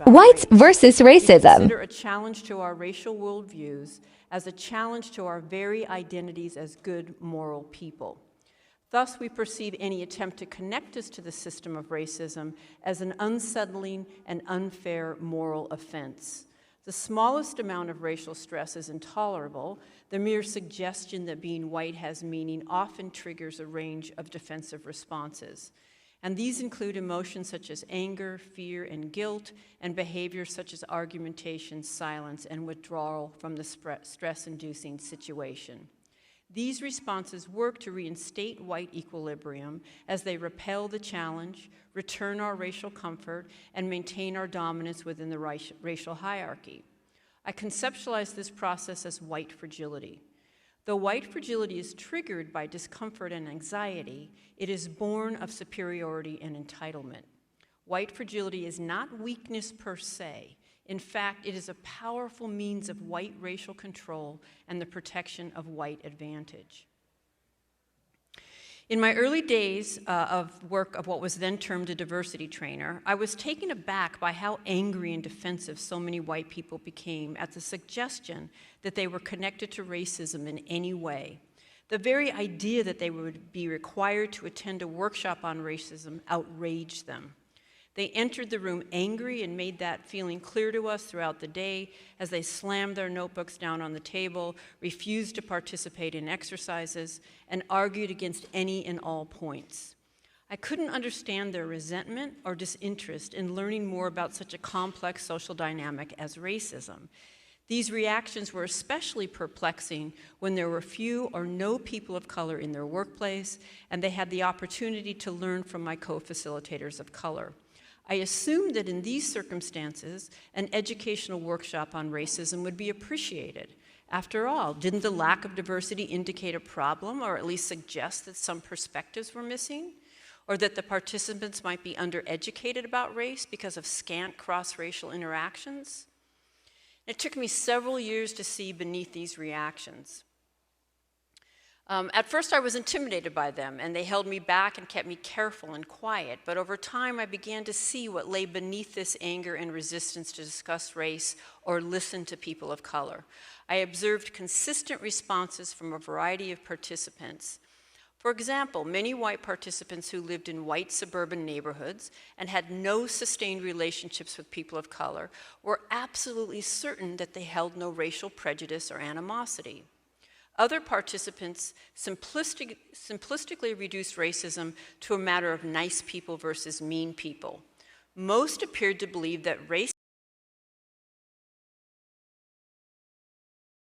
Whites versus racism. We consider a challenge to our racial worldviews as a challenge to our very identities as good, moral people. Thus, we perceive any attempt to connect us to the system of racism as an unsettling and unfair moral offense. The smallest amount of racial stress is intolerable. The mere suggestion that being white has meaning often triggers a range of defensive responses. And these include emotions such as anger, fear, and guilt, and behaviors such as argumentation, silence, and withdrawal from the stress-inducing situation. These responses work to reinstate white equilibrium as they repel the challenge, return our racial comfort, and maintain our dominance within the racial hierarchy. I conceptualize this process as white fragility. Though white fragility is triggered by discomfort and anxiety, it is born of superiority and entitlement. White fragility is not weakness per se. In fact, it is a powerful means of white racial control and the protection of white advantage. In my early days of work of what was then termed a diversity trainer, I was taken aback by how angry and defensive so many white people became at the suggestion that they were connected to racism in any way. The very idea that they would be required to attend a workshop on racism outraged them. They entered the room angry and made that feeling clear to us throughout the day as they slammed their notebooks down on the table, refused to participate in exercises, and argued against any and all points. I couldn't understand their resentment or disinterest in learning more about such a complex social dynamic as racism. These reactions were especially perplexing when there were few or no people of color in their workplace, and they had the opportunity to learn from my co-facilitators of color. I assumed that in these circumstances, an educational workshop on racism would be appreciated. After all, didn't the lack of diversity indicate a problem, or at least suggest that some perspectives were missing? Or that the participants might be undereducated about race because of scant cross-racial interactions? It took me several years to see beneath these reactions. At first I was intimidated by them, and they held me back and kept me careful and quiet, but over time I began to see what lay beneath this anger and resistance to discuss race or listen to people of color. I observed consistent responses from a variety of participants. For example, many white participants who lived in white suburban neighborhoods and had no sustained relationships with people of color were absolutely certain that they held no racial prejudice or animosity. Other participants simplistically reduced racism to a matter of nice people versus mean people. Most appeared to believe that race